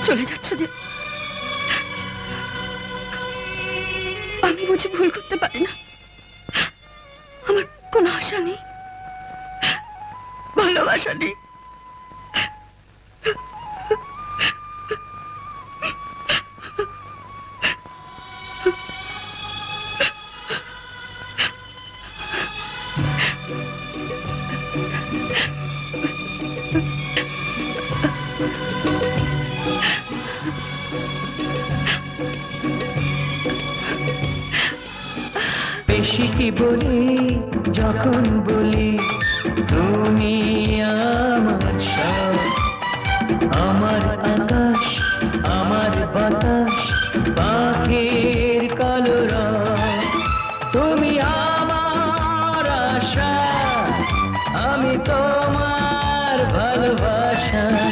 চলে যাচ্ছ যে? আমি বুঝি ভুল করতে পারি না? আমার কোনো আশা নেই, ভালোবাসা নেই। বেশি কি বলি যখন বলি তুমি আমার সব, আমার